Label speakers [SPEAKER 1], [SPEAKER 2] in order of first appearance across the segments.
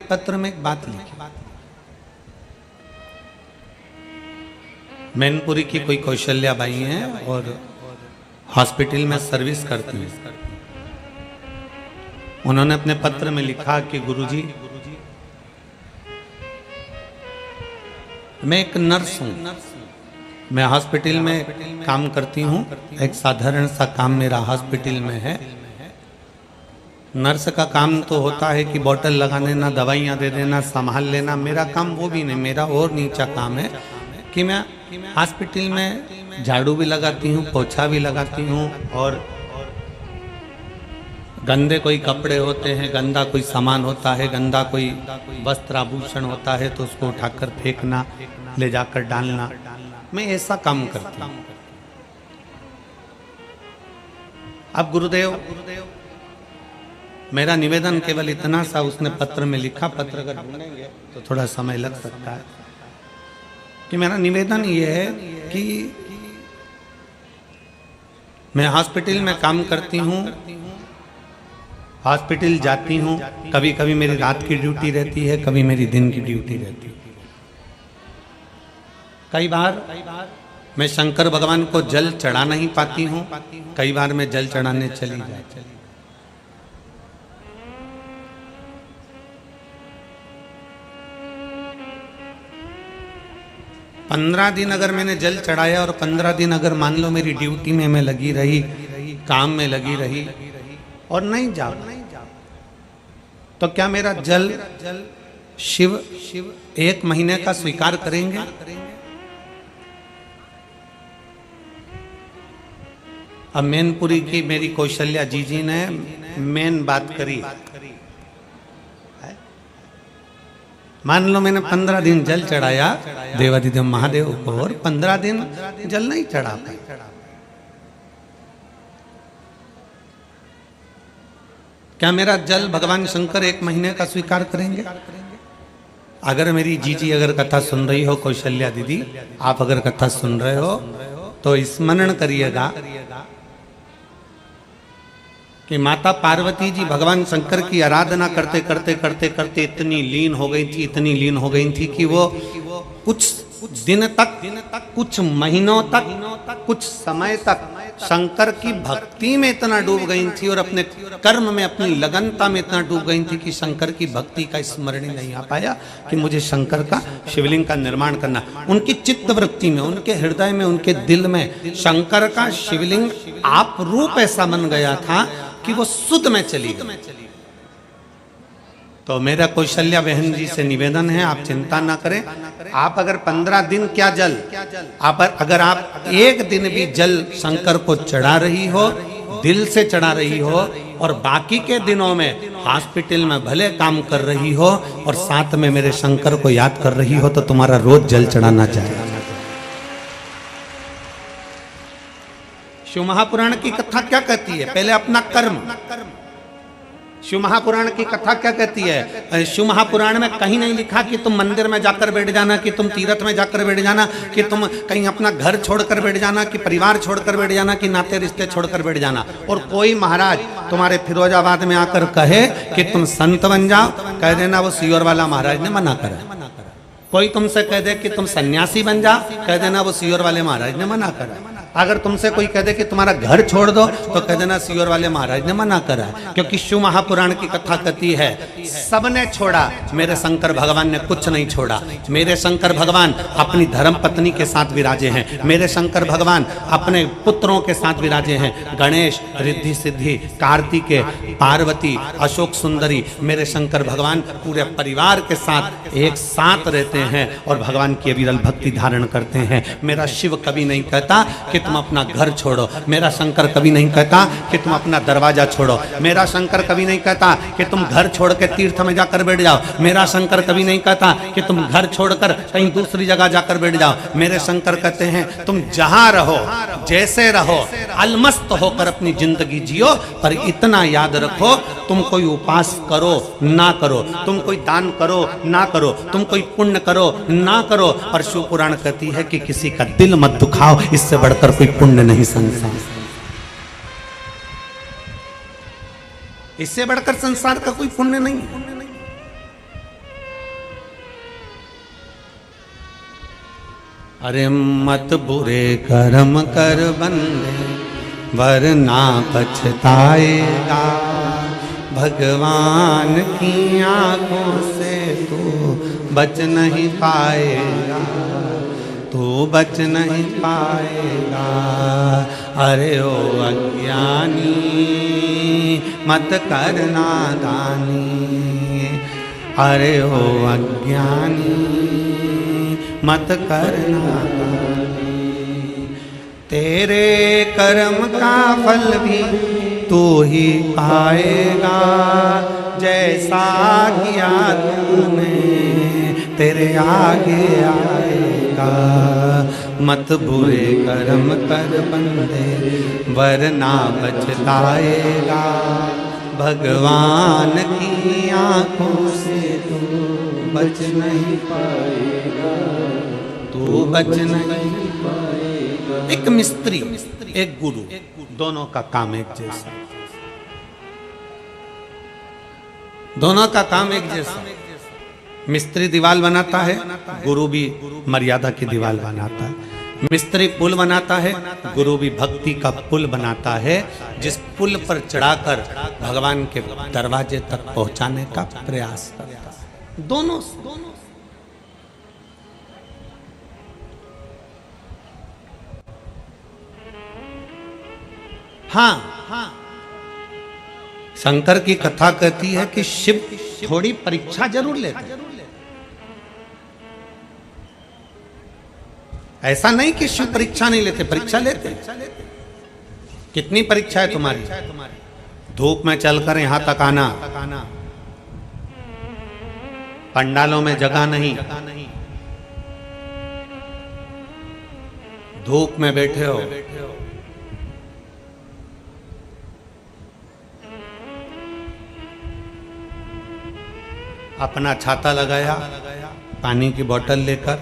[SPEAKER 1] पत्र में एक बात लिखी, मैनपुरी की कोई कौशल्या बाई हैं और हॉस्पिटल में सर्विस करती हैं। उन्होंने अपने पत्र में लिखा कि गुरुजी, मैं एक नर्स हूं, मैं हॉस्पिटल में काम करती हूं, एक साधारण सा काम मेरा हॉस्पिटल में है। नर्स का काम तो होता है कि बोतल लगा देना, दवाइयाँ दे देना, संभाल लेना। मेरा काम वो भी नहीं, मेरा और नीचा काम है कि मैं हॉस्पिटल में झाड़ू भी लगाती हूँ, पोछा भी लगाती हूँ, और गंदे कोई कपड़े होते हैं, गंदा कोई सामान होता है, गंदा कोई वस्त्र आभूषण होता है तो उसको उठाकर फेंकना, ले जाकर डालना, मैं ऐसा काम करती हूँ। अब गुरुदेव, मेरा निवेदन केवल इतना सा उसने पत्र में लिखा, पत्र अगर ढूंढेंगे तो थोड़ा समय लग सकता है, कि मेरा निवेदन ये है कि मैं हॉस्पिटल में काम करती हूँ, हॉस्पिटल जाती हूँ, कभी कभी मेरी रात की ड्यूटी रहती है, कभी मेरी दिन की ड्यूटी रहती है। कई बार मैं शंकर भगवान को जल चढ़ा नहीं पाती हूँ, कई बार मैं जल चढ़ाने चली जाती हूँ। पंद्रह दिन अगर मैंने जल चढ़ाया और 15 दिन अगर मान लो मेरी ड्यूटी में मैं लगी रही, काम में लगी रही और नहीं जाओ, तो क्या मेरा जल शिव 1 महीने का स्वीकार करेंगे? अब मैनपुरी की मेरी कौशल्या जी ने मेन बात करी। मान लो मैंने 15 दिन जल चढ़ाया देवाधिदेव महादेव को और 15 दिन जल नहीं चढ़ा पाई, क्या मेरा जल भगवान शंकर 1 महीने का स्वीकार करेंगे? अगर मेरी जीजी अगर कथा सुन रही हो, कौशल्या दीदी आप अगर कथा सुन रहे हो तो स्मरण करिएगा कि माता पार्वती जी भगवान शंकर की आराधना करते करते करते करते इतनी लीन हो गई थी, इतनी लीन हो गई थी कि वो कुछ दिन तक, कुछ महीनों तक, कुछ समय तक शंकर की भक्ति में इतना डूब गई थी और अपने कर्म में, अपनी लगनता में इतना डूब गई थी कि शंकर की भक्ति का स्मरण नहीं आ पाया कि मुझे शंकर का शिवलिंग का निर्माण करना। उनकी चित्त वृत्ति में, उनके हृदय में, उनके दिल में शंकर का शिवलिंग आप रूप ऐसा बन गया था कि वो सुध में चली गई। तो मेरा कौशल्या बहन जी से निवेदन है, आप चिंता ना करें। आप अगर 15 दिन क्या जल, अगर आप 1 दिन भी जल शंकर को चढ़ा रही हो, दिल से चढ़ा रही हो, और बाकी के दिनों में हॉस्पिटल में भले काम कर रही हो और साथ में मेरे शंकर को याद कर रही हो, तो तुम्हारा रोज जल चढ़ाना चाहिए। शिव महापुराण की कथा क्या कहती है? पहले अपना कर्म। शिव महापुराण की कथा क्या कहती है? शिव महापुराण में कहीं नहीं लिखा कि तुम मंदिर में जाकर बैठ जाना, कि तुम तीर्थ में जाकर बैठ जाना, कि तुम कहीं अपना घर छोड़कर बैठ जाना, कि परिवार छोड़कर बैठ जाना, कि नाते रिश्ते छोड़कर बैठ जाना। और कोई महाराज तुम्हारे फिरोजाबाद में आकर कहे कि तुम संत बन जाओ, कह देना वो सीहोर वाला महाराज ने मना करा। कोई तुमसे कह दे कि तुम सन्यासी बन जाओ, कह देना वो सीहोर वाले महाराज ने मना करा। अगर तुमसे कोई कह दे कि तुम्हारा घर छोड़ दो, तो कह देना सीहोर वाले महाराज ने मना करा। क्योंकि शिव महापुराण की कथा कहती है सबने छोड़ा, मेरे शंकर भगवान ने कुछ नहीं छोड़ा। मेरे शंकर भगवान अपनी धर्म पत्नी के साथ विराजे हैं, मेरे शंकर भगवान अपने पुत्रों के साथ विराजे हैं। गणेश, रिद्धि सिद्धि, कार्तिकेय, पार्वती, अशोक सुंदरी, मेरे शंकर भगवान पूरे परिवार के साथ एक साथ रहते हैं और भगवान की अविरल भक्ति धारण करते हैं। मेरा शिव कभी नहीं कहता कि तुम अपना घर छोड़ो, मेरा शंकर कभी नहीं कहता कि तुम अपना दरवाजा छोड़ो, मेरा शंकर कभी नहीं कहता कि तुम घर छोड़ के तीर्थ में जाकर बैठ जाओ, मेरा शंकर कभी नहीं कहता कि तुम घर छोड़कर कहीं दूसरी जगह जाकर बैठ जाओ। मेरे शंकर कहते हैं तुम जहां रहो, जैसे रहो, अलमस्त होकर अपनी जिंदगी जियो, पर इतना याद रखो तुम कोई उपास करो ना करो, तुम कोई दान करो ना करो, तुम कोई पुण्य करो ना करो, पर शिव पुराण कहती है कि किसी का दिल मत दुखाओ, इससे बढ़कर कोई पुण्य नहीं संसार, इससे बढ़कर संसार का कोई पुण्य नहीं। अरे मत बुरे कर्म कर बंदे वरना पछताएगा, भगवान की आंखों से तू बच नहीं पाएगा, तू बच नहीं पाएगा। अरे ओ अज्ञानी मत करना दानी, अरे ओ अज्ञानी मत करना दानी, तेरे कर्म का फल भी तू ही पाएगा, जैसा किया तूने तेरे आगे आएगा। मत बुरे कर्म कर बंदे वरना पछताएगा, भगवान की आंखों से तू बच नहीं पाएगा, तू बच नहीं पाएगा। एक मिस्त्री एक गुरु, दोनों का काम एक जैसा, दोनों का काम एक जैसा। मिस्त्री दीवार बनाता है, गुरु भी मर्यादा की दीवार बनाता है। मिस्त्री पुल बनाता है, गुरु भी भक्ति का पुल बनाता है, जिस पुल पर चढ़ाकर भगवान के दरवाजे तक पहुंचाने का प्रयास करता है। दोनों हाँ, शंकर की कथा कहती है कि शिव थोड़ी परीक्षा जरूर लेते हैं। ऐसा नहीं कि शिव परीक्षा नहीं लेते, परीक्षा लेते। कितनी परीक्षा है तुम्हारी? धूप में चलकर यहां तक आना, पंडालों में जगह नहीं, धूप में बैठे हो, अपना छाता लगाया, पानी की बोतल लेकर,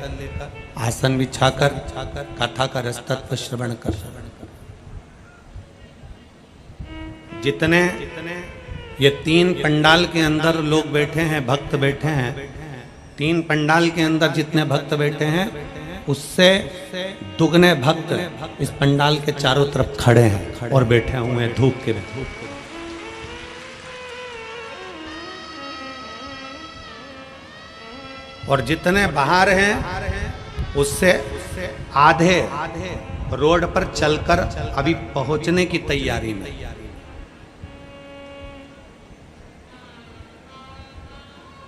[SPEAKER 1] आसन बिछाकर कथा का रसतत्व श्रवण कर। जितने ये 3 पंडाल के अंदर लोग बैठे हैं, भक्त बैठे हैं, 3 पंडाल के अंदर जितने भक्त बैठे हैं उससे दुगने भक्त इस पंडाल के चारों तरफ खड़े हैं और बैठे हुए हैं धूप के में। और जितने बाहर हैं उससे आधे रोड पर चलकर अभी पहुंचने की तैयारी में।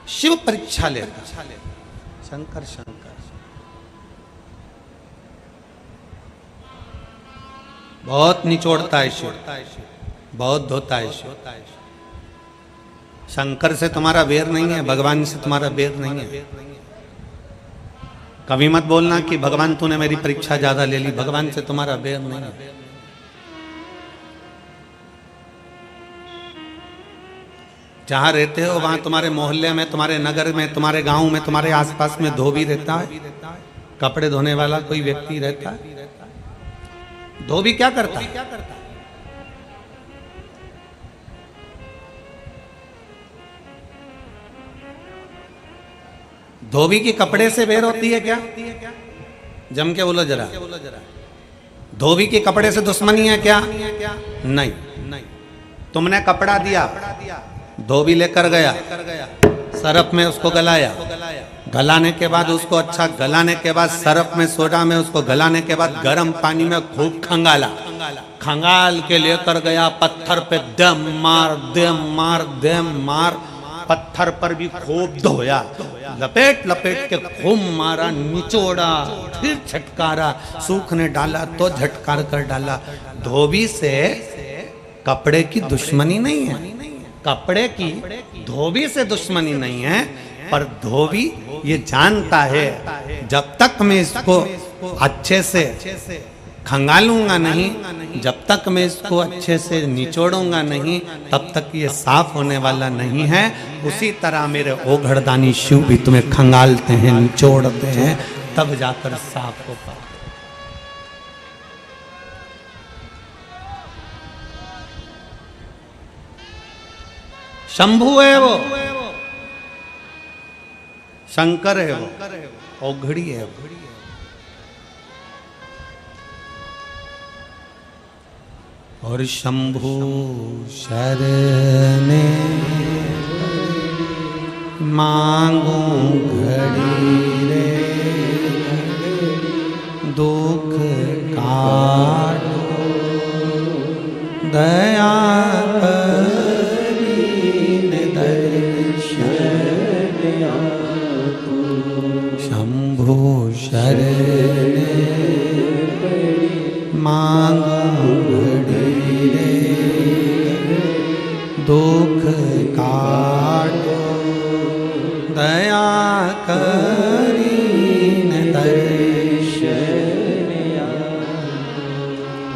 [SPEAKER 1] शिव परीक्षा लेता, शंकर बहुत निचोड़ता है शिव, बहुत धोता है शिव। शंकर से तुम्हारा बैर नहीं है, भगवान से तुम्हारा बैर नहीं है। कभी मत बोलना कि भगवान तूने मेरी परीक्षा ज्यादा ले ली, भगवान से तुम्हारा बैर नहीं है। जहां रहते हो वहां तुम्हारे मोहल्ले में, तुम्हारे नगर में, तुम्हारे गांव में, तुम्हारे आसपास में धोबी रहता है, कपड़े धोने वाला कोई व्यक्ति रहता है। धोबी क्या करता है? धोबी की कपड़े से बेर होती है क्या? जम के बोलो जरा। धोबी के कपड़े से दुश्मनी है क्या? नहीं। तुमने कपड़ा दिया, धोबी लेकर गया, सरफ में उसको गलाया, गलाने के बाद उसको अच्छा गलाने के बाद सरफ में सोडा में उसको गलाने के बाद गर्म पानी में खूब खंगाला, खंगाल के लेकर गया पत्थर पे, दम मार दम मार दम मार, पत्थर पर भी खूब धोया, लपेट लपेट के खूब मारा, निचोड़ा, फिर झटकारा, सूखने डाला तो झटकार कर डाला। धोबी से कपड़े की दुश्मनी नहीं है, कपड़े की धोबी से दुश्मनी नहीं है, पर धोबी ये जानता है जब तक मैं इसको अच्छे से खंगालूंगा नहीं, जब तक मैं इसको अच्छे से निचोड़ूंगा नहीं, तब तक ये साफ होने वाला नहीं है। उसी तरह मेरे ओघड़दानी शिव भी तुम्हें खंगालते हैं, निचोड़ते हैं, तब जाकर साफ हो पाए। शंभु है वो, शंकर है वो, औघड़ी है वो। और शंभु शरणे मांगू घड़ी रे दुख काटो दया करीन दर्शन आपो। शंभु शरणे मांगू घड़ी रे दुख काटो दया करीन दर्शन।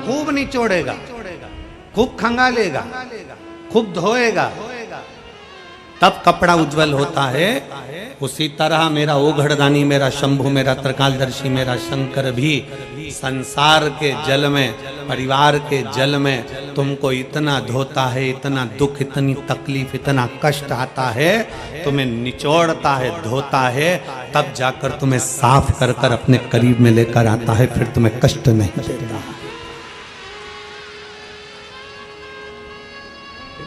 [SPEAKER 1] खूब निचोड़ेगा, खूब खंगालेगा, खूब धोएगा, तब कपड़ा उज्जवल होता है। उसी तरह मेरा ओघड़दानी, मेरा शंभु, मेरा त्रिकालदर्शी, मेरा शंकर भी संसार के जल में, परिवार के जल में तुमको इतना धोता है, इतना दुख, इतनी तकलीफ, इतना कष्ट आता है, तुम्हें निचोड़ता है, धोता है, तब जाकर तुम्हें साफ कर कर अपने करीब में लेकर आता है, फिर तुम्हें कष्ट नहीं देता,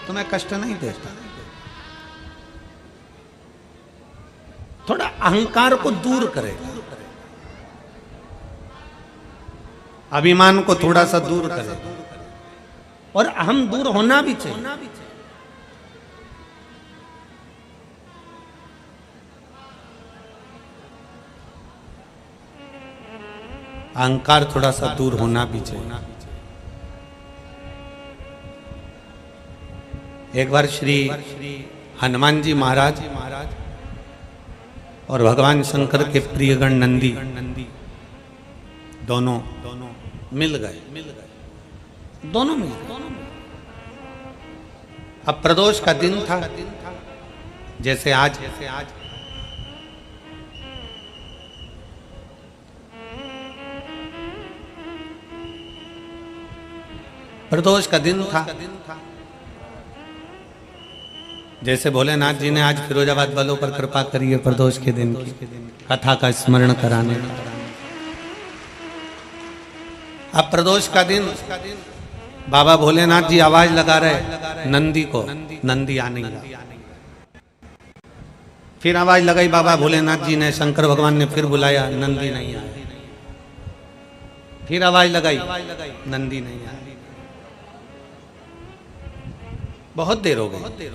[SPEAKER 1] तुम्हें कष्ट नहीं देता। थोड़ा अहंकार को दूर करेगा, अभिमान को थोड़ा सा दूर करेगा, और अहम दूर होना भी चाहिए। अहंकार थोड़ा सा दूर होना भी चाहिए। एक बार श्री हनुमान जी महाराज और भगवान शंकर के प्रियगण नंदी दोनों मिल गए, दोनों मिल गए। अब प्रदोष का दिन था, जैसे आज प्रदोष का दिन था। जैसे भोलेनाथ जी ने आज फिरोजाबाद वालों पर कृपा करी है प्रदोष के दिन की कथा का स्मरण कराने का। अब प्रदोष का दिन बाबा भोलेनाथ जी आवाज लगा रहे नंदी को, नंदी आने लगा। फिर आवाज लगाई बाबा भोलेनाथ जी ने, शंकर भगवान ने फिर बुलाया, नंदी नहीं आया। फिर आवाज लगाई, नंदी नहीं आया। बहुत देर हो गई।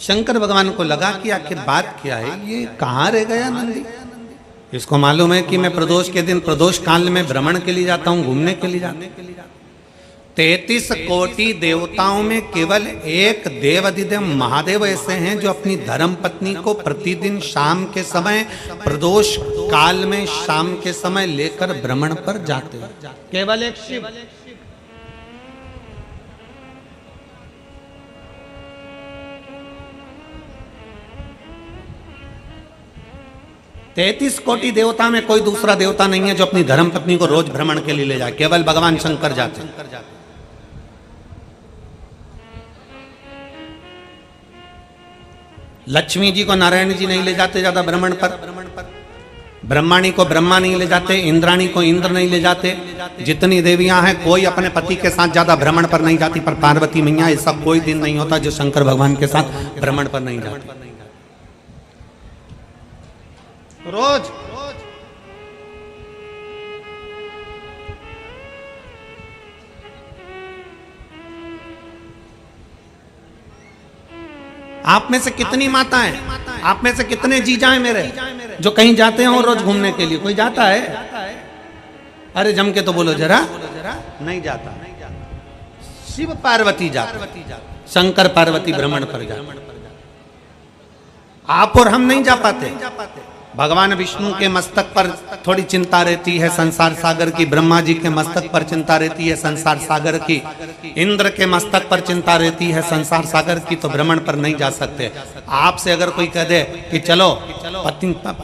[SPEAKER 1] शंकर भगवान को लगा कि आखिर बात क्या है, ये कहाँ रह गया नंदी। इसको मालूम है कि मैं प्रदोष के दिन, प्रदोष काल में भ्रमण के लिए जाता हूँ, घूमने के लिए जाता हूँ। 33 कोटि देवताओं में केवल एक देवाधिदेव महादेव ऐसे हैं जो अपनी धर्म पत्नी को प्रतिदिन शाम के समय, प्रदोष काल में शाम के समय लेकर भ्रमण पर जाते हैं। केवल एक शिव। 33 कोटि देवता में कोई दूसरा देवता नहीं है जो अपनी धर्म पत्नी को रोज भ्रमण के लिए ले जाए, केवल भगवान शंकर जाते हैं। लक्ष्मी जी को नारायण जी नहीं ले जाते ज्यादा भ्रमण पर, ब्रह्माणी को ब्रह्मा नहीं ले जाते, इंद्राणी को इंद्र नहीं ले जाते। जितनी देवियां हैं कोई अपने पति के साथ ज्यादा भ्रमण पर नहीं जाती, पर पार्वती मैया ऐसा कोई दिन नहीं होता जो शंकर भगवान के साथ भ्रमण पर नहीं जाती। रोज आप में से कितनी माताएं, आप में से कितने जीजा हैं मेरे जो कहीं जाते हैं और रोज घूमने के लिए? कोई जाता है? अरे जम के तो बोलो जरा। नहीं जाता। शिव पार्वती जाते, शंकर पार्वती भ्रमण पर जाते। आप और हम नहीं जा पाते। भगवान विष्णु के मस्तक पर थोड़ी चिंता रहती है संसार सागर की, ब्रह्मा जी के मस्तक पर चिंता रहती है संसार सागर की, इंद्र के मस्तक पर चिंता रहती है संसार सागर की, तो भ्रमण पर नहीं जा सकते। आपसे अगर कोई कह दे कि चलो,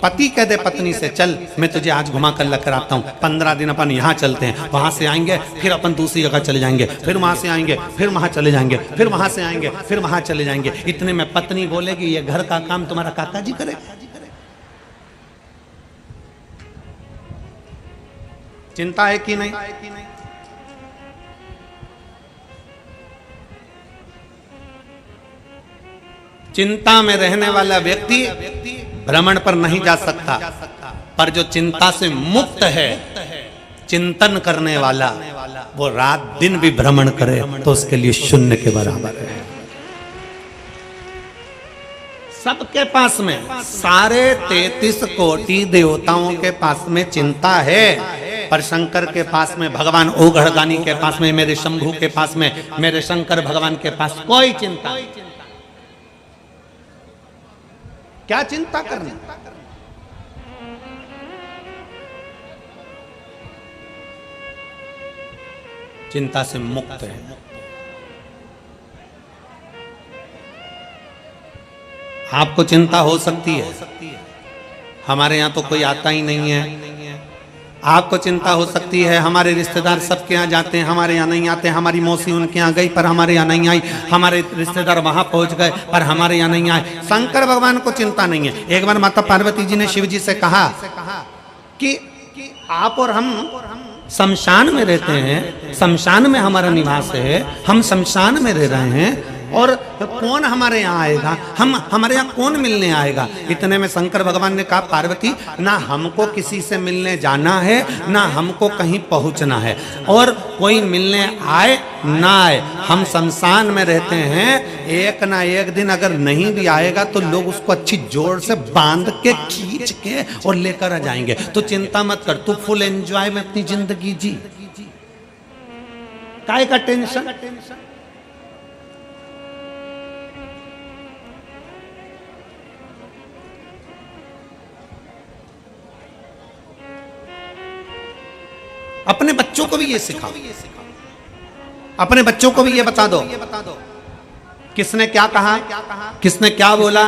[SPEAKER 1] पति कह दे पत्नी से, चल मैं तुझे आज घुमा कर लेकर आता हूँ, 15 दिन अपन यहाँ चलते हैं, वहां से आएंगे, फिर अपन दूसरी जगह चले जाएंगे, फिर वहां से आएंगे, फिर वहां चले जाएंगे, फिर वहां से आएंगे, फिर वहां चले जाएंगे। इतने में पत्नी बोलेगी ये घर का काम तुम्हारा काका जी करेगा। चिंता है कि नहीं? चिंता में रहने वाला व्यक्ति भ्रमण पर नहीं जा सकता, पर जो चिंता से मुक्त है, चिंतन करने वाला, वो रात दिन भी भ्रमण करे तो उसके लिए शून्य के बराबर है। सबके पास में, सारे 33 कोटि देवताओं के पास में चिंता है, पर शंकर के पास में, भगवान ओघड़दानी के पास में, मेरे शंभू के पास में, मेरे शंकर भगवान के पास कोई चिंता नहीं। क्या चिंता करनी? चिंता से मुक्त है। आपको चिंता हो सकती है, हमारे यहां तो कोई आता ही नहीं है। आपको चिंता हो सकती है, हमारे रिश्तेदार सबके यहाँ जाते हैं, हमारे यहाँ नहीं आते। हमारी मौसी उनके यहाँ गई पर हमारे यहाँ नहीं आई, हमारे रिश्तेदार वहां पहुंच गए पर हमारे यहाँ नहीं आए। शंकर भगवान को चिंता नहीं है। एक बार माता पार्वती जी ने शिव जी से कहा कि आप और हम शमशान में रहते हैं, शमशान में हमारा निवास है, हम शमशान में रह रहे हैं और कौन हमारे यहाँ आएगा, हमारे यहाँ कौन मिलने आएगा। इतने में शंकर भगवान ने कहा, पार्वती, ना हमको किसी से मिलने जाना है, ना हमको कहीं पहुंचना है, और कोई मिलने आए ना आए, हम शमशान में रहते हैं। एक ना एक दिन अगर नहीं भी आएगा तो लोग उसको अच्छी जोर से बांध के, खींच के और लेकर आ जाएंगे। तो चिंता मत कर, तू फुल एंजॉय में अपनी जिंदगी जी। काय का टेंशन? अपने बच्चों को भी ये सिखाओ, अपने बच्चों को भी ये बता दो किसने क्या कहा, किसने क्या बोला,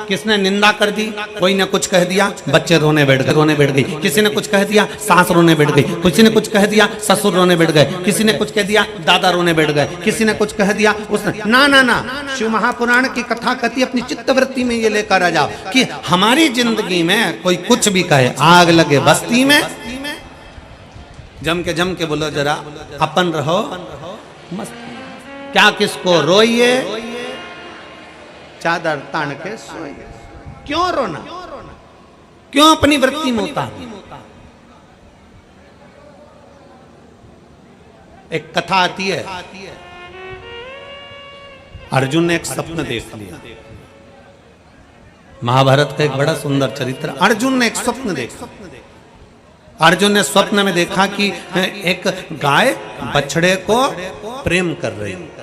[SPEAKER 1] किसने निंदा कर दी। कोई ने कुछ कह दिया, बच्चे रोने बैठ गई। किसी ने कुछ कह दिया, सास रोने बैठ गई। किसी ने कुछ कह दिया, ससुर रोने बैठ गए। किसी ने कुछ कह दिया, दादा रोने बैठ गए। किसी ने कुछ कह दिया, उसने ना ना ना। शिव महापुराण की कथा कहती, अपनी चित्तवृत्ति में ये लेकर आ जाओ कि हमारी जिंदगी में कोई कुछ भी कहे, आग लगे बस्ती में, जम के बोलो जरा, अपन रहो मस्त। क्या किसको रोइए, चादर तान के सोइए। क्यों रोना, क्यों अपनी वृत्ति में उतार। एक कथा आती है, अर्जुन ने एक सपन देख लिया। महाभारत का एक बड़ा सुंदर चरित्र। अर्जुन ने एक स्वप्न देखा। अर्जुन ने स्वप्न में देखा कि एक गाय बछड़े को प्रेम कर रही है।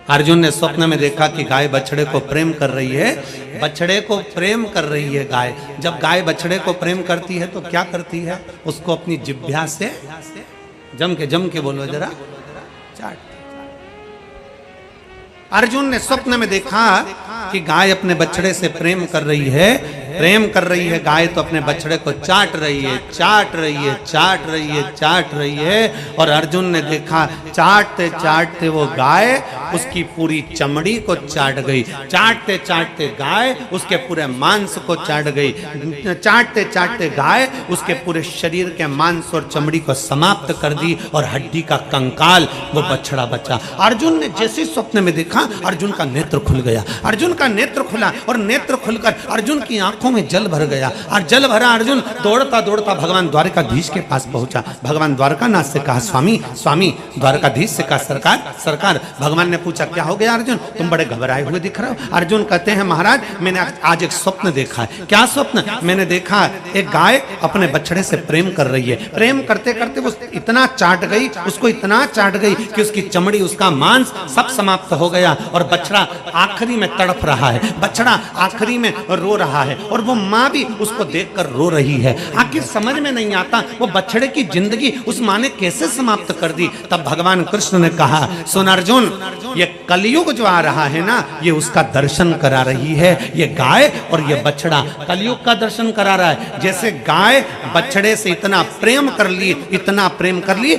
[SPEAKER 1] अर्जुन ने स्वप्न में देखा कि गाय बछड़े को प्रेम कर रही है। बछड़े को प्रेम कर रही है गाय। जब गाय बछड़े को प्रेम करती है तो क्या करती है, उसको अपनी जिह्वा से जम के बोलो जरा, चाट। अर्जुन ने स्वप्न में देखा कि गाय अपने बछड़े से प्रेम कर रही है। गाय तो अपने बछड़े को चाट रही है। और अर्जुन ने देखा, चाटते चाटते वो गाय उसकी पूरी चमड़ी को चाट गई। चाटते चाटते गाय उसके पूरे मांस को चाट गई। चाटते चाटते गाय उसके पूरे शरीर के मांस और चमड़ी को समाप्त कर दी और हड्डी का कंकाल वो बछड़ा बचा। अर्जुन ने जैसे स्वप्न में देखा, अर्जुन का नेत्र खुल गया। अर्जुन का नेत्र खुला और नेत्र खुलकर अर्जुन की आंखों में जल भर गया। और जल भरा अर्जुन दौड़ता दौड़ता भगवान द्वारकाधीश के पास पहुंचा। भगवान द्वारकानाथ से कहा, स्वामी स्वामी। द्वारकाधीश से कहा, सरकार सरकार। भगवान ने पूछा, क्या हो गया अर्जुन, तुम बड़े घबराए हुए दिख रहे हो। अर्जुन कहते हैं, महाराज मैंने आज एक स्वप्न देखा है। क्या स्वप्न? मैंने देखा एक गाय अपने बछड़े से प्रेम कर रही है। प्रेम करते करते वो इतना चाट गई, उसको इतना चाट गई कि उसकी चमड़ी, उसका मांस सब समाप्त हो गया और बछड़ा आखिरी में तड़प रहा है। बछड़ा आखिरी में रो रहा है और वो माँ भी उसको देखकर रो रही है। आखिर समझ में नहीं आता वो बछड़े की जिंदगी उस माँ ने कैसे समाप्त कर दी। तब भगवान कृष्ण ने कहा, सुन अर्जुन, ये कलयुग जो आ रहा है ना, ये उसका दर्शन करा रही है। ये गाय और ये बछड़ा कलयुग का दर्शन करा रहा है। जैसे गाय बछड़े से इतना प्रेम कर ली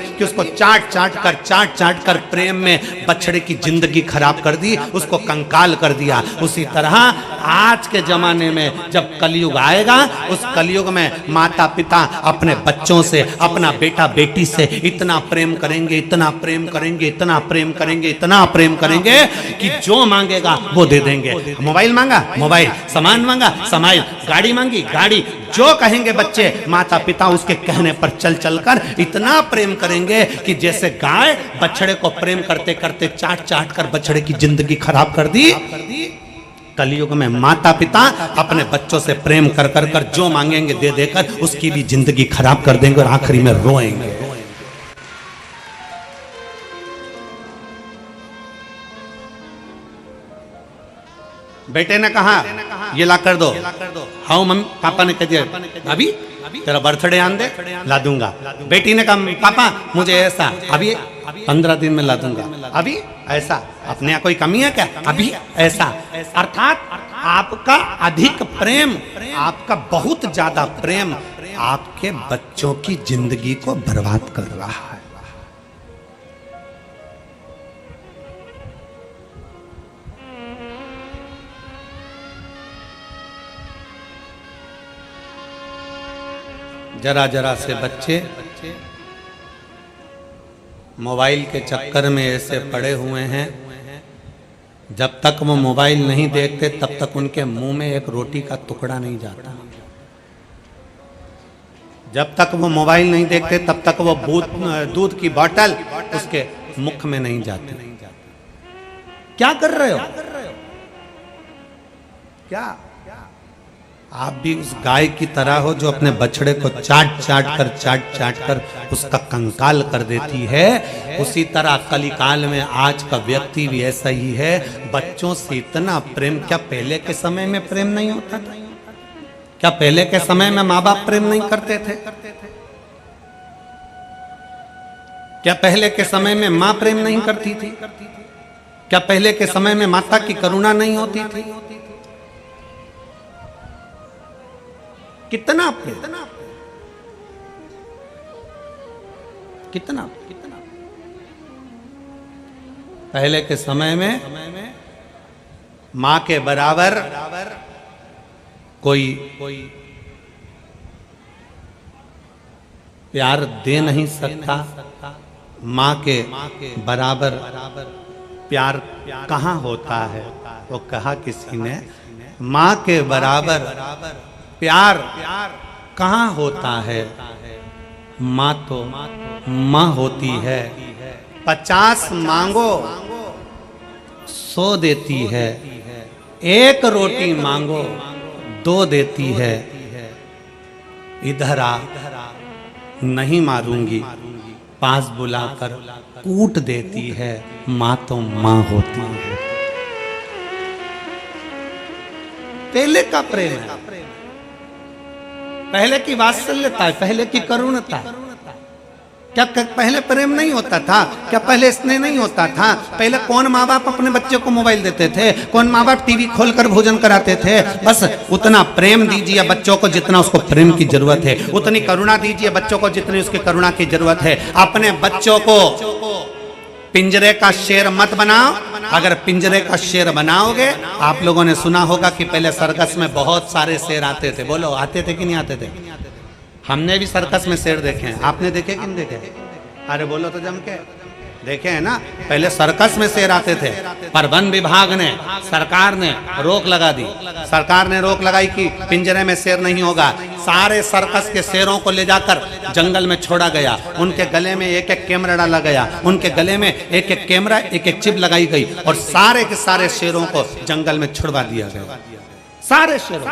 [SPEAKER 1] कि उसको चाट चाट कर प्रेम में बछड़े की जिंदगी खराब कर दी, उसको कंकाल कर दिया। उसी तरह आज के जमाने में जब जब कलयुग आएगा, उस कलयुग में माता पिता अपने बच्चों से, अपना बेटा बेटी से इतना प्रेम करेंगे, इतना प्रेम करेंगे, इतना प्रेम करेंगे, इतना प्रेम करेंगे कि जो मांगेगा वो दे देंगे। मोबाइल मांगा मोबाइल, सामान मांगा सामान, गाड़ी मांगी गाड़ी, जो कहेंगे बच्चे माता पिता उसके कहने पर चल चल कर इतना प्रेम करेंगे कि जैसे गाय बछड़े को प्रेम करते करते चाट चाट कर बछड़े की जिंदगी खराब कर दी। कलयुग में माता पिता अपने बच्चों से प्रेम कर कर कर जो मांगेंगे दे देकर उसकी भी जिंदगी खराब कर देंगे और आखिरी में रोएंगे। बेटे ने कहा ये ला कर दो, हाँ मम्मी पापा ने कह दिया अभी तेरा बर्थडे आन दे ला दूंगा। बेटी ने कहा पापा मुझे ऐसा, अभी 15 दिन में ला दूंगा। अभी ऐसा, अपने यहाँ कोई कमी है क्या? अभी ऐसा। अर्थात आपका अधिक प्रेम, आपका बहुत ज्यादा प्रेम आपके बच्चों की जिंदगी को बर्बाद कर रहा है। जरा जरा से बच्चे मोबाइल के चक्कर में ऐसे पड़े हुए हैं, जब तक वो मोबाइल नहीं देखते तब तक उनके मुंह में एक रोटी का टुकड़ा नहीं जाता। जब तक वो मोबाइल नहीं देखते तब तक वो दूध की बोतल उसके मुख में नहीं जाती। क्या कर रहे हो? क्या आप भी उस गाय की तरह हो जो अपने बछड़े को चाट चाट कर उसका कंकाल कर देती है? उसी तरह कलिकाल में आज का व्यक्ति भी ऐसा ही है। बच्चों से इतना प्रेम, क्या पहले के समय में प्रेम नहीं होता था? क्या पहले के समय में माँ बाप प्रेम नहीं करते थे? क्या पहले के समय में माँ प्रेम नहीं करती थी? क्या पहले के समय में माता की करुणा नहीं होती थी? कितना कितना पहले के समय में मां के बराबर कोई प्यार दे नहीं सकता। मां के बराबर प्यार कहां होता है? वो कहा किसी ने, मां के बराबर प्यार कहाँ होता है? माँ तो माँ होती है। 50 मांगो 100 देती है, एक रोटी मांगो 2 देती है। इधर आ नहीं मारूंगी, पास बुलाकर कूट देती है। माँ तो माँ होती है। पहले का प्रेम है, पहले की वात्सल्यता है, पहले की करुणता। क्या पहले प्रेम नहीं होता था? क्या पहले स्नेह नहीं होता था? पहले कौन माँ बाप अपने बच्चे को मोबाइल देते थे? कौन माँ बाप टीवी खोलकर भोजन कराते थे? बस उतना प्रेम दीजिए बच्चों को जितना उसको प्रेम की जरूरत है, उतनी करुणा दीजिए बच्चों को जितनी उसकी करुणा की जरूरत है। अपने बच्चों को पिंजरे का शेर मत बनाओ। अगर पिंजरे का शेर बनाओगे, आप लोगों ने सुना होगा कि पहले सर्कस में बहुत सारे शेर आते थे। बोलो आते थे कि नहीं आते थे? हमने भी सर्कस में शेर देखे हैं। आपने देखे कि नहीं देखे? अरे बोलो तो जम के देखे हैं ना। पहले सर्कस में शेर आते थे, पर वन विभाग ने, सरकार ने रोक लगा दी। सरकार ने रोक लगाई कि पिंजरे में शेर नहीं होगा। सारे सर्कस के शेरों को ले जाकर जंगल में छोड़ा गया। उनके गले में एक एक कैमरा डाला गया, उनके गले में एक एक कैमरा, एक एक चिप लगाई गई और सारे के सारे शेरों को जंगल में छुड़वा दिया गया। सारे शेरों।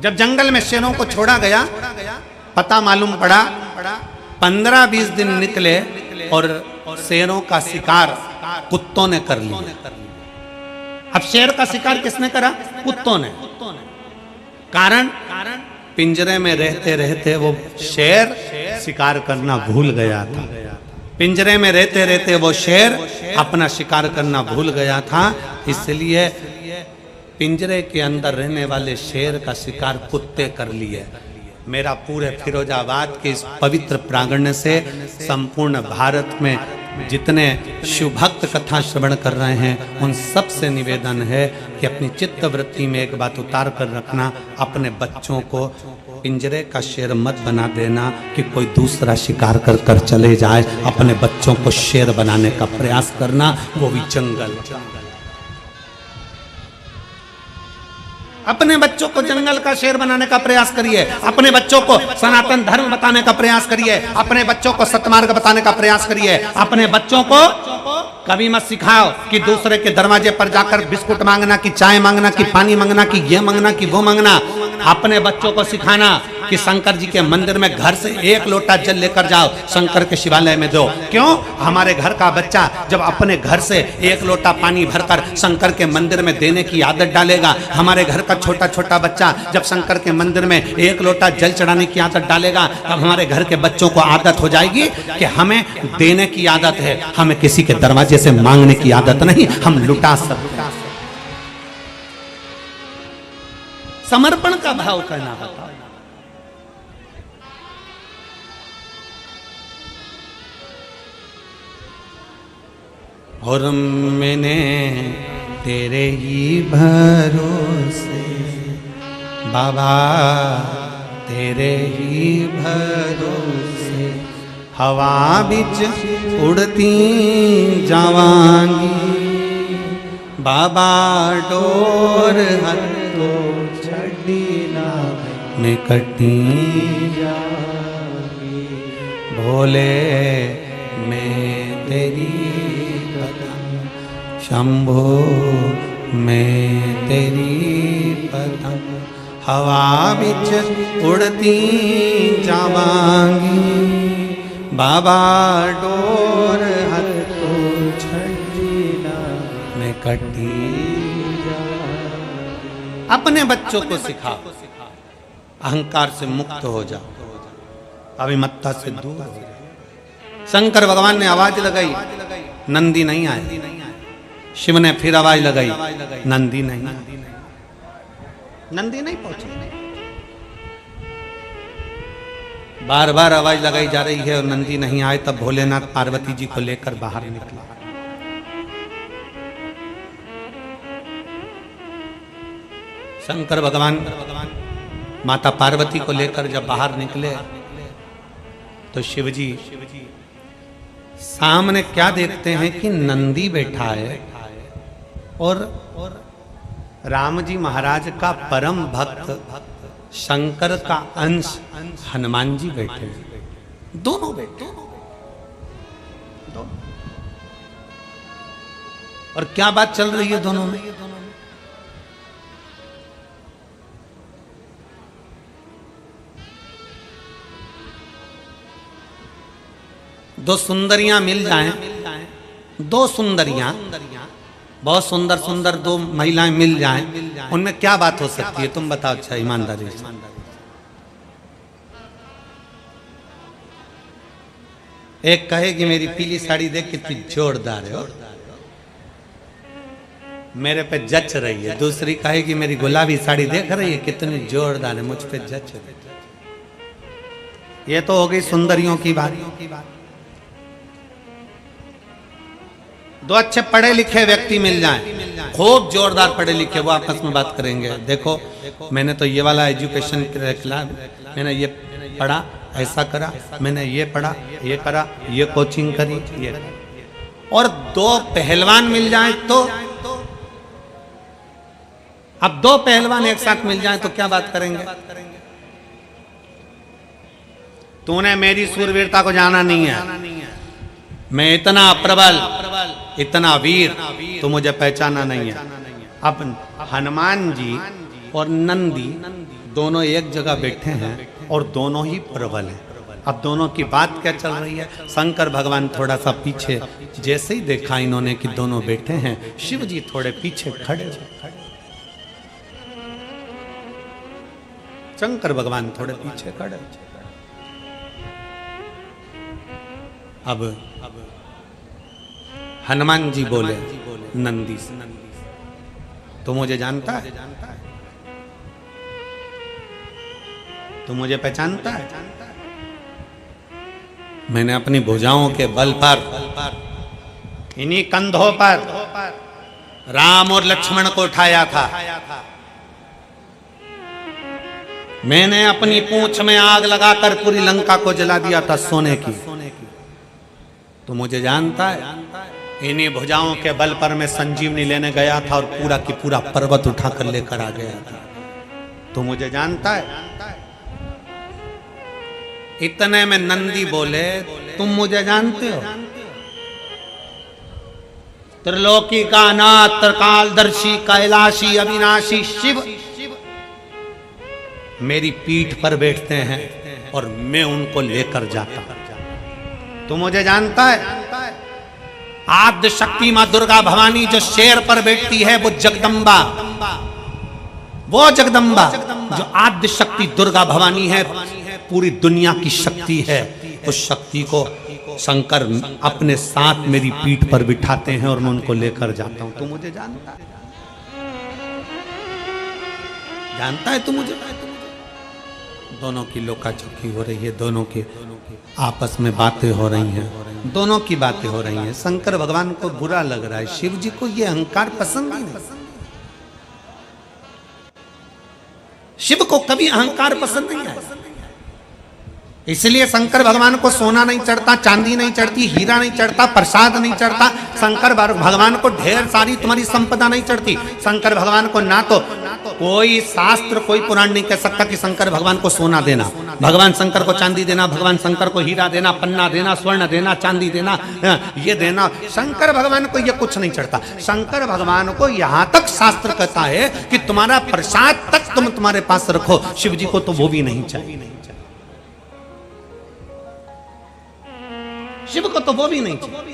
[SPEAKER 1] जब जंगल में शेरों को छोड़ा गया, पता मालूम पड़ा 15-20 दिन निकले और शेरों का शिकार कुत्तों ने कर लिया। अब शेर का शिकार किसने करा? कुत्तों ने। कारण पिंजरे में रहते रहते वो शेर शिकार करना भूल गया था। पिंजरे में रहते रहते वो शेर अपना शिकार करना भूल गया था। इसलिए पिंजरे के अंदर रहने वाले शेर का शिकार कुत्ते कर लिए। मेरा पूरे फिरोजाबाद के इस पवित्र प्रांगण से संपूर्ण भारत में जितने शिव भक्त कथा श्रवण कर रहे हैं उन सब से निवेदन है कि अपनी चित्त वृत्ति में एक बात उतार कर रखना, अपने बच्चों को पिंजरे का शेर मत बना देना कि कोई दूसरा शिकार कर कर चले जाए। अपने बच्चों को शेर बनाने का प्रयास करना, वो भी जंगल। अपने बच्चों को जंगल का शेर बनाने का प्रयास करिए, अपने बच्चों को सनातन धर्म बताने का प्रयास करिए, अपने बच्चों को सत्मार्ग बताने का प्रयास करिए। अपने बच्चों को कभी मत सिखाओ कि दूसरे के दरवाजे पर जाकर बिस्कुट मांगना, कि चाय मांगना, कि पानी मांगना, कि ये मांगना, कि वो मांगना। अपने बच्चों को सिखाना कि शंकर जी के मंदिर में घर से एक लोटा जल लेकर जाओ, शंकर के शिवालय में दो। क्यों? हमारे घर का बच्चा जब अपने घर से एक लोटा पानी भरकर शंकर के मंदिर में देने की आदत डालेगा, हमारे घर का छोटा छोटा बच्चा जब शंकर के मंदिर में एक लोटा जल चढ़ाने की आदत डालेगा, तब हमारे घर के बच्चों को आदत हो जाएगी कि हमें देने की आदत है, हमें किसी के दरवाजे से मांगने की आदत नहीं, हम लुटा सकते। समर्पण का भाव करना होता है। और मैंने तेरे ही भरोसे बाबा, तेरे ही भरोसे हवा बिच उड़ती जावांगी बाबा, डोर हथो छड़ी ना मैं कटी जाऊंगी। भोले मैं तेरी पतंग, शंभो मैं तेरी पतंग, हवा बिच उड़ती जावांगी बाबा, डोर हथो छड़ी ना मैं कटी। अपने बच्चों को सिखा, अहंकार से मुक्त हो जा, अभिमत्ता से दूर हो जा। शंकर भगवान ने आवाज लगाई, नंदी नहीं आए। शिव ने फिर आवाज लगाई, नंदी नहीं, नंदी नहीं पहुंचे। बार बार आवाज लगाई जा रही है और नंदी नहीं आए। तब भोलेनाथ पार्वती जी को लेकर बाहर निकला। शंकर भगवान माता पार्वती को लेकर जब बाहर निकले तो शिवजी सामने क्या देखते हैं कि नंदी बैठा है और राम जी महाराज का परम भक्त शंकर का अंश हनुमान जी बैठे, दोनों बैठे। और क्या बात चल रही है दोनों में? दो सुंदरियां मिल जाएं, दो सुंदरियां बहुत सुंदर सुंदर दो महिलाएं मिल जाएं, उनमें क्या बात हो सकती है? तुम बताओ अच्छा, ईमानदारी से। एक कहेगी मेरी पीली साड़ी देख कितनी जोरदार है, मेरे पे जच रही है। दूसरी कहेगी मेरी गुलाबी साड़ी देख रही है कितनी जोरदार है, मुझ पे जच रही है। ये तो हो गई सुंदरियों की बात। दो अच्छे पढ़े लिखे व्यक्ति मिल जाएं, खूब जोरदार पढ़े लिखे, वो आपस में बात करेंगे। देखो मैंने तो ये वाला एजुकेशन मैंने ये पढ़ा, ऐसा करा, मैंने ये पढ़ा, ये करा, ये कोचिंग करी, ये। और दो पहलवान मिल जाएं तो, अब दो पहलवान एक साथ मिल जाएं तो क्या बात करेंगे? तूने मेरी सूरवीरता को जाना नहीं है, मैं इतना प्रबल, इतना वीर, तो मुझे पहचाना नहीं है। अब हनुमान जी और नंदी दोनों एक जगह बैठे हैं और दोनों ही प्रबल हैं। अब दोनों की बात क्या चल रही है? शंकर भगवान थोड़ा सा पीछे, जैसे ही देखा इन्होंने कि दोनों बैठे हैं, शिव जी थोड़े पीछे खड़े। शंकर भगवान थोड़े पीछे खड़े। अब हनुमान जी बोले नंदी से, तो मुझे जानता है, तो मुझे पहचानता है। मैंने अपनी भुजाओं के बल पर, इन्हीं कंधों पर राम और लक्ष्मण को उठाया था। मैंने अपनी पूंछ में आग लगाकर पूरी लंका को जला दिया था सोने की। तो मुझे जानता है, इन्हीं भुजाओं के बल पर मैं संजीवनी लेने गया था और पूरा की पूरा पर्वत उठाकर लेकर आ गया था। तो मुझे जानता है। इतने में नंदी बोले, तुम मुझे जानते हो? त्रिलोकी का नाथ, त्रिकालदर्शी, कैलाशी, अविनाशी शिव मेरी पीठ पर बैठते हैं और मैं उनको लेकर जाता हूं। तो मुझे जानता है, आद्य शक्ति मां दुर्गा भवानी जो शेर पर बैठती है वो जगदम्बा, वो जगदम्बा जो आद्य शक्ति दुर्गा भवानी है, पूरी दुनिया की शक्ति है। उस शक्ति को शंकर अपने साथ मेरी पीठ पर बिठाते हैं और मैं उनको लेकर जाता हूं। तो मुझे जानता है, जानता है तू मुझे। दोनों की लोकाचोकी हो रही है, दोनों की आपस में बातें हो रही हैं, दोनों की बातें हो रही हैं। शंकर भगवान को बुरा लग रहा है, शिव जी को यह अहंकार पसंद ही नहीं। शिव को कभी अहंकार पसंद नहीं आया, इसलिए शंकर भगवान को सोना नहीं चढ़ता, चांदी नहीं चढ़ती, हीरा नहीं चढ़ता, प्रसाद नहीं चढ़ता। शंकर भगवान को ढेर सारी तुम्हारी संपदा नहीं चढ़ती। शंकर भगवान को ना तो कोई शास्त्र, कोई पुराण नहीं कह सकता कि शंकर भगवान को सोना देना, भगवान शंकर को चांदी देना, भगवान शंकर को हीरा देना, पन्ना देना, स्वर्ण देना, चांदी देना, ये देना। शंकर भगवान को ये कुछ नहीं चढ़ता। शंकर भगवान को यहां तक शास्त्र कहता है कि तुम्हारा प्रसाद तक तुम तुम्हारे पास रखो। शिव जी को तो वो भी नहीं चाहिए, शिव को तो वो भी नहीं चाहिए।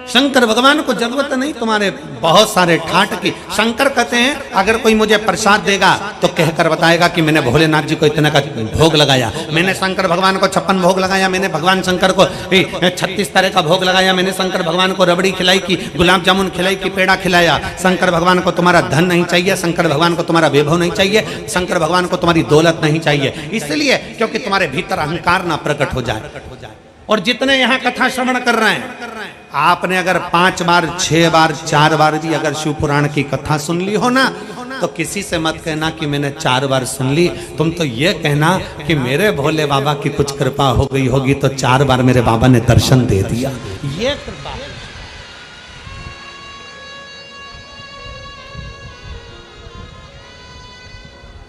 [SPEAKER 1] शंकर भगवान को जरूरत नहीं तुम्हारे बहुत सारे ठाट की। शंकर कहते हैं अगर कोई मुझे प्रसाद देगा तो कहकर बताएगा कि मैंने भोलेनाथ जी को इतना का भोग लगाया, मैंने शंकर भगवान को 56 भोग लगाया, मैंने भगवान शंकर को 36 तरह का भोग लगाया, मैंने शंकर भगवान को रबड़ी खिलाई की, गुलाब जामुन खिलाई की, पेड़ा खिलाया। शंकर भगवान को तुम्हारा धन नहीं चाहिए, शंकर भगवान को तुम्हारा वैभव नहीं चाहिए, शंकर भगवान को तुम्हारी दौलत नहीं चाहिए, इसलिए क्योंकि तुम्हारे भीतर अहंकार ना प्रकट हो जाए। और जितने यहाँ कथा श्रवण कर रहे हैं, आपने अगर 5 बार, 6 बार, 4 बार भी अगर शिव पुराण की कथा सुन ली हो ना, तो किसी से मत कहना कि मैंने 4 बार सुन ली। तुम तो ये कहना कि मेरे भोले बाबा की कुछ कृपा हो गई होगी तो 4 बार मेरे बाबा ने दर्शन दे दिया। ये कृपा है।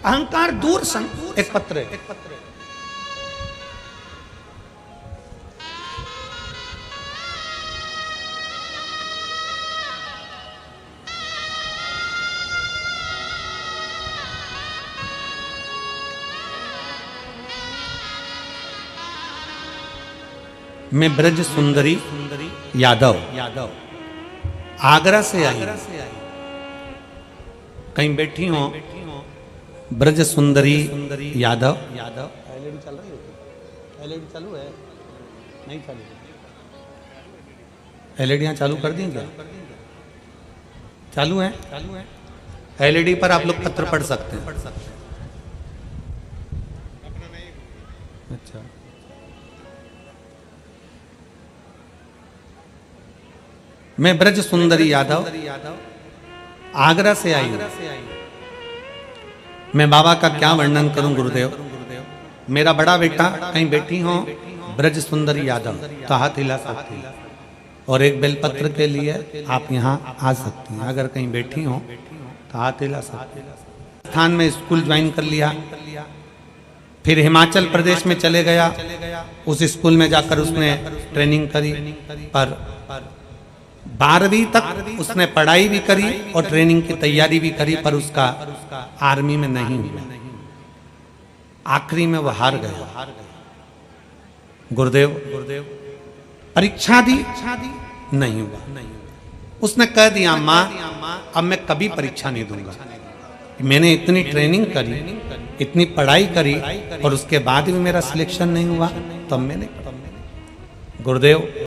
[SPEAKER 1] अहंकार दूर एक पत्र मैं ब्रज सुंदरी यादव आगरा से आई, कहीं बैठी हो ब्रज सुंदरी यादव। एलईडी चल रही है? एलईडी चालू है? नहीं चालू? एलईडी चालू कर दी क्या? चालू है? एलईडी पर आप लोग पत्र पढ़ सकते हैं। अच्छा, मैं ब्रज सुंदरी यादव आगरा से आई। मैं बाबा का क्या वर्णन करूं गुरुदेव। मेरा बड़ा बेटा कहीं बैठी हो ब्रज सुंदरी यादव तो हाथ हिला सकती है, और एक बेलपत्र के लिए आप यहाँ आ सकती हैं। अगर कहीं बैठी हो तो हाथ हिला सकती है। स्थान में स्कूल ज्वाइन कर लिया, फिर हिमाचल प्रदेश में चले गया। उस स्कूल में जाकर उसने ट्रेनिंग करी, पर 12वीं तक उसने पढ़ाई भी करी और ट्रेनिंग की तैयारी भी करी, पर उसका आर्मी में नहीं हुआ। आखिरी में वो हार गया। गुरुदेव परीक्षा दी, नहीं हुआ। उसने कह दिया माँ अब मैं कभी परीक्षा नहीं दूंगा। मैंने इतनी ट्रेनिंग करी, इतनी पढ़ाई करी और उसके बाद भी मेरा सिलेक्शन नहीं हुआ, तब मैंने गुरुदेव